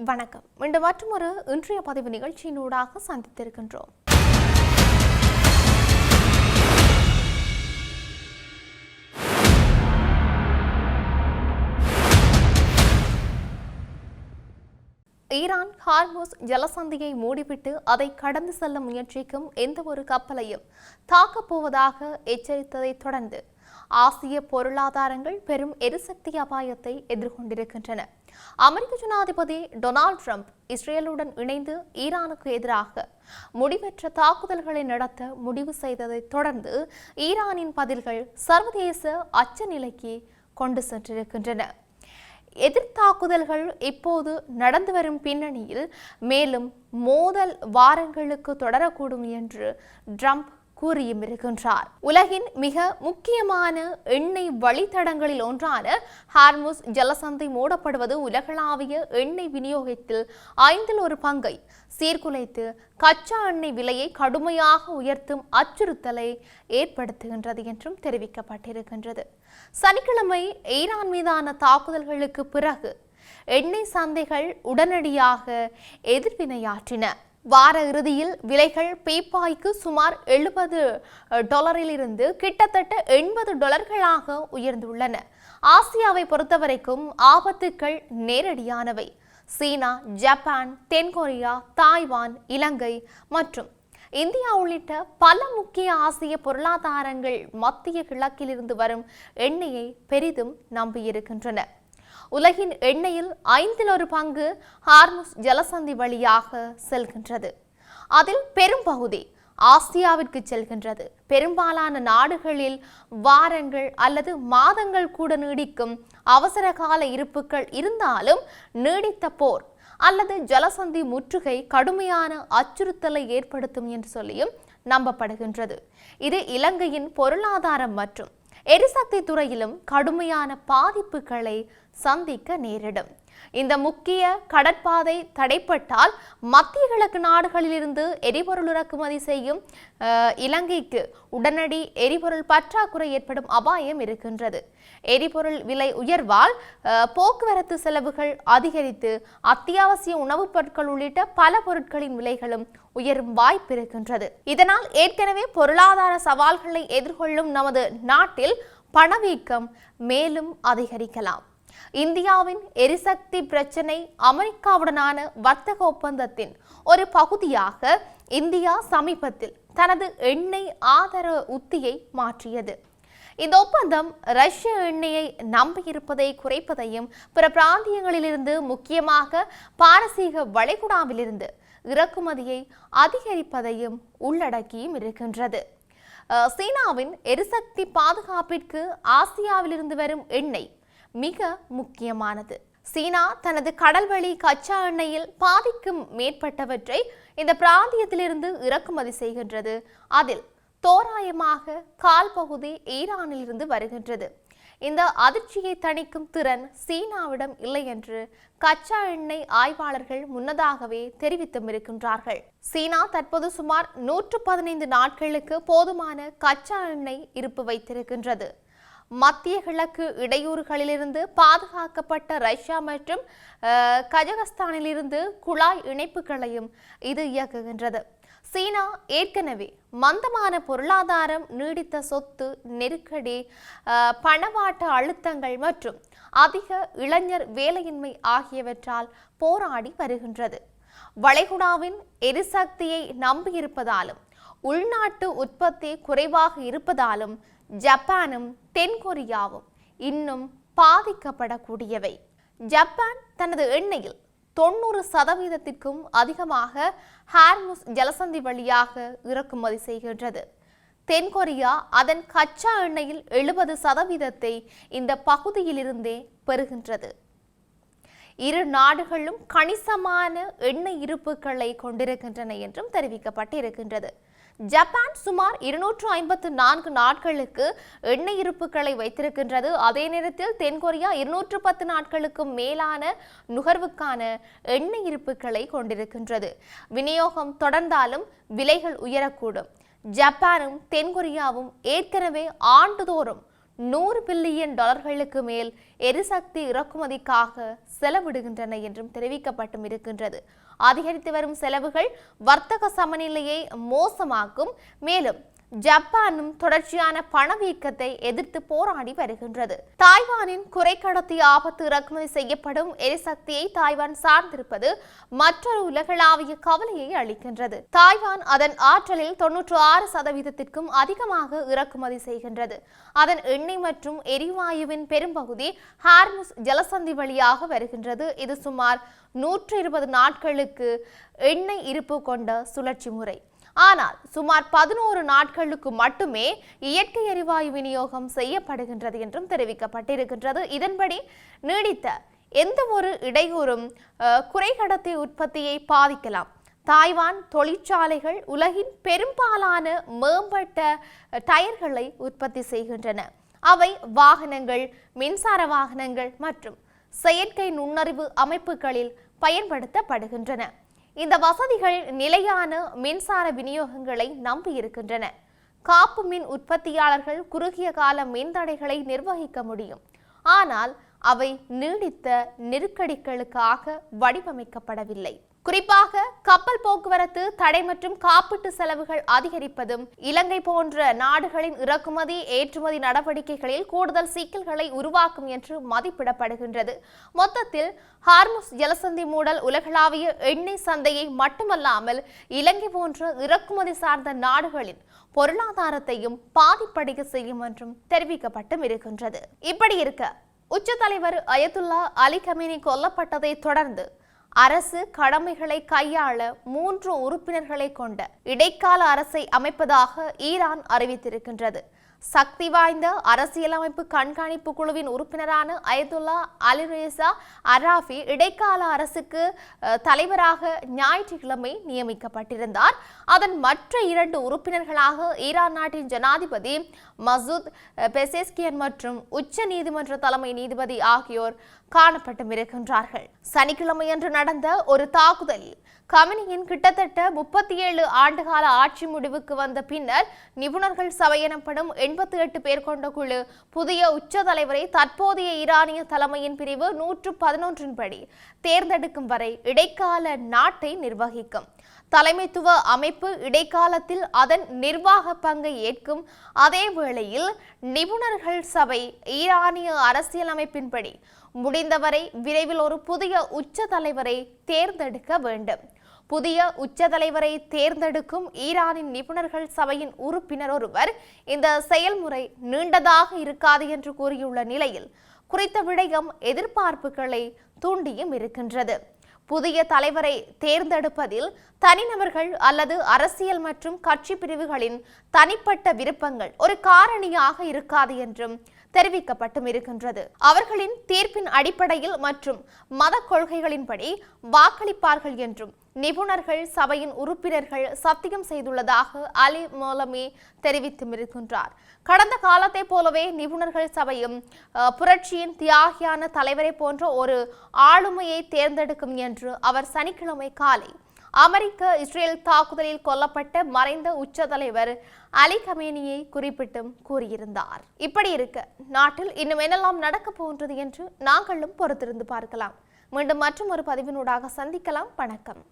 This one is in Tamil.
வணக்கம். மீண்டும் மற்றொரு இன்றைய பதிவு நிகழ்ச்சியினூடாக சந்தித்திருக்கின்றோம். ஈரான் ஹார்முஸ் ஜலசந்தியை மூடிவிட்டு அதை கடந்து செல்ல முயற்சிக்கும் எந்த ஒரு கப்பலையும் தாக்கப் போவதாக எச்சரித்ததை தொடர்ந்து ஆசிய பொருளாதாரங்கள் பெரும் எரிசக்தி அபாயத்தை எதிர்கொண்டிருக்கின்றன. அமெரிக்க ஜனாதிபதி டொனால்ட் ட்ரம்ப் இஸ்ரேலுடன் இணைந்து ஈரானுக்கு எதிராக முடிவற்ற தாக்குதல்களை நடத்த முடிவு செய்ததை தொடர்ந்து ஈரானின் பதில்கள் சர்வதேச அச்ச நிலைக்கு கொண்டு சென்றிருக்கின்றன. எதிர்த்தாக்குதல்கள் இப்போது நடந்து வரும் பின்னணியில் மேலும் மோதல் வாரங்களுக்கு தொடரக்கூடும் என்று ட்ரம்ப் கூறியும் இருக்கின்றார். உலகின் மிக முக்கியமான எண்ணெய் வழித்தடங்களில் ஒன்றான ஹார்முஸ் ஜலசந்தி மூடப்படுவது உலகளாவிய எண்ணெய் விநியோகத்தில் 1/5 சீர்குலைத்து கச்சா எண்ணெய் விலையை கடுமையாக உயர்த்தும் அச்சுறுத்தலை ஏற்படுத்துகின்றது என்றும் தெரிவிக்கப்பட்டிருக்கின்றது. சனிக்கிழமை ஈரான் மீதான தாக்குதல்களுக்கு பிறகு எண்ணெய் சந்தைகள் உடனடியாக எதிர்வினையாற்றின. வார இறுதியில் விலைகள் பீப்பாய்க்கு சுமார் $70 கிட்டத்தட்ட $80 உயர்ந்துள்ளன. ஆசியாவை பொறுத்தவரைக்கும் ஆபத்துக்கள் நேரடியானவை. சீனா, ஜப்பான், தென்கொரியா, தாய்வான், இலங்கை மற்றும் இந்தியா உள்ளிட்ட பல முக்கிய ஆசிய பொருளாதாரங்கள் மத்திய கிழக்கிலிருந்து வரும் எண்ணெயை பெரிதும் நம்பியிருக்கின்றன. உலகின் எண்ணெயில் 1/5 ஹார்முஸ் ஜலசந்தி வழியாக செல்கின்றது. அதில் பெரும் பகுதி ஆசியாவிற்கு செல்கின்றது. பெரும்பாலான நாடுகளில் வாரங்கள் அல்லது மாதங்கள் கூட நீடிக்கும் அவசர கால இருப்புகள் இருந்தாலும் நீடித்த போர் அல்லது ஜலசந்தி முற்றுகை கடுமையான அச்சுறுத்தலை ஏற்படுத்தும் என்று சொல்லியும் நம்பப்படுகின்றது. இது இலங்கையின் பொருளாதாரம் மற்றும் எரிசக்தி துறையிலும் கடுமையான பாதிப்புகளை சந்திக்க நேரிடும். இந்த முக்கிய கடற்பாதை தடைப்பட்டால் மத்திய கிழக்கு நாடுகளிலிருந்து எரிபொருள் இறக்குமதி செய்யும் இலங்கைக்கு உடனடி எரிபொருள் பற்றாக்குறை ஏற்படும் அபாயம் இருக்கின்றது. எரிபொருள் விலை உயர்வால் போக்குவரத்து செலவுகள் அதிகரித்து அத்தியாவசிய உணவுப் பொருட்கள் உள்ளிட்ட பல பொருட்களின் விலைகளும் உயரும் வாய்ப்பு இருக்கின்றது. இதனால் ஏற்கனவே பொருளாதார சவால்களை எதிர்கொள்ளும் நமது நாட்டில் பணவீக்கம் மேலும் அதிகரிக்கலாம். இந்தியாவின் எரிசக்தி பிரச்சினை அமெரிக்காவுடனான வர்த்தக ஒப்பந்தத்தின் ஒரு பகுதியாக இந்தியா சமீபத்தில் தனது எண்ணெய் ஆதார உத்தியை மாற்றியது. இந்த ஒப்பந்தம் ரஷ்ய எண்ணெயை நம்பியிருப்பதை குறைப்பதையும் பிற பிராந்தியங்களிலிருந்து முக்கியமாக பாரசீக வளைகுடாவிலிருந்து இறக்குமதியை அதிகரிப்பதையும் உள்ளடக்கியும் இருக்கின்றது. சீனாவின் எரிசக்தி பாதுகாப்பிற்கு ஆசியாவிலிருந்து வரும் எண்ணெய் மிக முக்கியமானது. சீனா தனது கடல்வழி கச்சா எண்ணெயில் பாதிக்கும் மேற்பட்டவற்றை இந்த பிராந்தியத்திலிருந்து இறக்குமதி செய்கின்றது. அதில் தோராயமாக 1/4 பகுதி ஈரானில் இருந்து வருகின்றது. இந்த அதிர்ச்சியை தணிக்கும் திறன் சீனாவிடம் இல்லை என்று கச்சா எண்ணெய் ஆய்வாளர்கள் முன்னதாகவே தெரிவித்தும் இருக்கின்றார்கள். சீனா தற்போது சுமார் 115 நாட்களுக்கு போதுமான கச்சா எண்ணெய் இருப்பு வைத்திருக்கின்றது. மத்திய கிழக்கு இடையூறுகளிலிருந்து பாதுகாக்கப்பட்ட ரஷ்யா மற்றும் கஜகஸ்தானிலிருந்து குழாய் இணைப்புகளையும் இது இயக்குகின்றது. சீனா ஏற்கனவே மந்தமான பொருளாதாரம், நீடித்த சொத்து நெருக்கடி, பணவாட்ட அழுத்தங்கள் மற்றும் அதிக இளைஞர் வேலையின்மை ஆகியவற்றால் போராடி வருகின்றது. வளைகுடாவின் எரிசக்தியை நம்பியிருப்பதாலும் உள்நாட்டு உற்பத்தி குறைவாக இருப்பதாலும் ஜப்பானும் தென்கொரியாவும் இன்னும் பாதிக்கப்படக்கூடியவை. ஜப்பான் தனது எண்ணெயில் 90% அதிகமாக ஹார்முஸ் ஜலசந்தி வழியாக இறக்குமதி செய்கின்றது. தென்கொரியா அதன் கச்சா எண்ணெயில் 70% இந்த பகுதியிலிருந்தே பெறுகின்றது. இரு நாடுகளும் கணிசமான எண்ணெய் இருப்புகளை கொண்டிருக்கின்றன என்றும் தெரிவிக்கப்பட்டிருக்கின்றது. ஜப்பான் சுமார் 254 நாட்களுக்கு எண்ணெய் இருப்புகளை வைத்திருக்கின்றது. அதே நேரத்தில் தென்கொரியா 210 நாட்களுக்கு மேலான நுகர்வுக்கான எண்ணெய் இருப்புகளை கொண்டிருக்கின்றது. விநியோகம் தொடர்ந்தாலும் விலைகள் உயரக்கூடும். ஜப்பானும் தென்கொரியாவும் ஏற்கனவே ஆண்டுதோறும் $100 பில்லியன் மேல் எரிசக்தி இறக்குமதிக்காக செலவிடுகின்றன என்றும் தெரிவிக்கப்பட்டும் இருக்கின்றது. அதிகரித்து வரும் செலவுகள் வர்த்தக சமநிலையை மோசமாக்கும். மேலும் ஜப்பானும் தொடர்ச்சியான பணவீக்கத்தை எதிர்த்து போராடி வருகின்றது. தாய்வானின் குறைக்கடத்தி ஆபத்து இறக்குமதி செய்யப்படும் எரிசக்தியை தாய்வான் சார்ந்திருப்பது மற்றொரு உலகளாவிய கவலையை அளிக்கின்றது. தாய்வான் அதன் ஆற்றலில் 96% அதிகமாக இறக்குமதி செய்கின்றது. அதன் எண்ணெய் மற்றும் எரிவாயுவின் பெரும்பகுதி ஹார்முஸ் ஜலசந்தி வழியாக வருகின்றது. இது சுமார் 120 நாட்களுக்கு எண்ணெய் இருப்பு கொண்ட சுழற்சி முறை. ஆனால் சுமார் 11 நாட்களுக்கு மட்டுமே இயற்கை எரிவாயு விநியோகம் செய்யப்படுகின்றது என்றும் தெரிவிக்கப்பட்டிருக்கின்றது. இதன்படி நீடித்த எந்த ஒரு இடையூறும் குறைக்கடத்தி உற்பத்தியை பாதிக்கலாம். தாய்வான் தொழிற்சாலைகள் உலகின் பெரும்பாலான மேம்பட்ட டயர்களை உற்பத்தி செய்கின்றன. அவை வாகனங்கள், மின்சார வாகனங்கள் மற்றும் செயற்கை நுண்ணறிவு அமைப்புகளில் பயன்படுத்தப்படுகின்றன. இந்த வசதிகள் நிலையான மின்சார விநியோகங்களை நம்பியிருக்கின்றன. காப்பு மின் உற்பத்தியாளர்கள் குறுகிய கால மின்தடைகளை நிர்வகிக்க முடியும். ஆனால் அவை நீடித்த நெருக்கடிகளுக்காக வடிவமைக்கப்படவில்லை. குறிப்பாக கப்பல் போக்குவரத்து தடை மற்றும் காப்பீட்டு செலவுகள் அதிகரிப்பதும் இலங்கை போன்ற நாடுகளின் இறக்குமதி ஏற்றுமதி நடவடிக்கைகளில் கூடுதல் சிக்கல்களை உருவாக்கும் என்று மதிப்பிடப்படுகின்றது. மொத்தத்தில் ஹார்முஸ் ஜலசந்தி மூடல் உலகளாவிய எண்ணெய் சந்தையை மட்டுமல்லாமல் இலங்கை போன்ற இறக்குமதி சார்ந்த நாடுகளின் பொருளாதாரத்தையும் பாதிப்படைய செய்யும் என்றும் தெரிவிக்கப்பட்டும் இருக்கின்றது. இப்படி இருக்க உச்ச தலைவர் அயத்துல்லா அலி கமேனி கொல்லப்பட்டதை தொடர்ந்து அரசு கடமைகளை கையாள 3 உறுப்பினர்களை கொண்ட இடைக்கால அரசை அமைப்பதாக ஈரான் அறிவித்திருக்கின்றது. சக்தி வாய்ந்த அரசியலமைப்பு கண்காணிப்பு குழுவின் உறுப்பினரான அயத்துல்லா அலிரேசா அராஃபி இடைக்கால அரசுக்கு தலைவராக ஞாயிற்றுக்கிழமை நியமிக்கப்பட்டிருந்தார். அதன் மற்ற 2 உறுப்பினர்களாக ஈரான் நாட்டின் ஜனாதிபதி மசூத் பெசேஸ்கியன் மற்றும் உச்ச நீதிமன்ற தலைமை நீதிபதி ஆகியோர் காணப்பட்டும் இருக்கின்றார்கள். சனிக்கிழமையன்று நடந்த ஒரு தாக்குதலில் கமேனியின் கிட்டத்தட்ட 37 ஆண்டுகால ஆட்சி முடிவுக்கு வந்த பின்னர் நிபுணர்கள் சபை எனப்படும் 88 பேர் கொண்ட குழு புதிய உச்ச தலைவரை தற்போதைய ஈரானிய தலைமையின் பிரிவு 111 படி தேர்ந்தெடுக்கும் வரை இடைக்கால நாட்டை நிர்வகிக்கும். தலைமைத்துவ அமைப்பு இடைக்காலத்தில் அதன் நிர்வாக பங்கை ஏற்கும். அதே வேளையில் நிபுணர்கள் சபை ஈரானிய அரசியலமைப்பின்படி முடிந்தவரை விரைவில் ஒரு புதிய உச்ச தலைவரை தேர்ந்தெடுக்க வேண்டும். புதிய உச்ச தலைவரை தேர்ந்தெடுக்கும் ஈரானின் நிபுணர்கள் சபையின் உறுப்பினர் ஒருவர் இந்த செயல்முறை நீண்டதாக இருக்காது என்று கூறியுள்ள நிலையில் குறித்த விடயம் எதிர்பார்ப்புகளை தூண்டியும் இருக்கின்றது. புதிய தலைவரை தேர்ந்தெடுப்பதில் தனிநபர்கள் அல்லது அரசியல் மற்றும் கட்சி பிரிவுகளின் தனிப்பட்ட விருப்பங்கள் ஒரு காரணியாக இருக்காது என்றும் தெரிவிக்கப்பட்டும் இருக்கின்றது. அவர்களின் தீர்ப்பின் அடிப்படையில் மற்றும் மத கொள்கைகளின்படி வாக்களிப்பார்கள் என்றும் நிபுணர்கள் சபையின் உறுப்பினர்கள் சத்தியம் செய்துள்ளதாக அலி மோலமி தெரிவித்தும் இருக்கின்றார். கடந்த காலத்தை போலவே நிபுணர்கள் சபையும் புரட்சியின் தியாகியான தலைவரை போன்ற ஒரு ஆளுமையை தேர்ந்தெடுக்கும் என்று அவர் சனிக்கிழமை காலை அமெரிக்க இஸ்ரேல் தாக்குதலில் கொல்லப்பட்ட மறைந்த உச்ச தலைவர் அலி கமேனியை குறிப்பிட்டும் கூறியிருந்தார். இப்படி இருக்க நாட்டில் இன்னும் என்னெல்லாம் நடக்க போன்றது என்று நாங்களும் பொறுத்திருந்து பார்க்கலாம். மீண்டும் மற்றும் ஒரு பதிவினூடாக சந்திக்கலாம். வணக்கம்.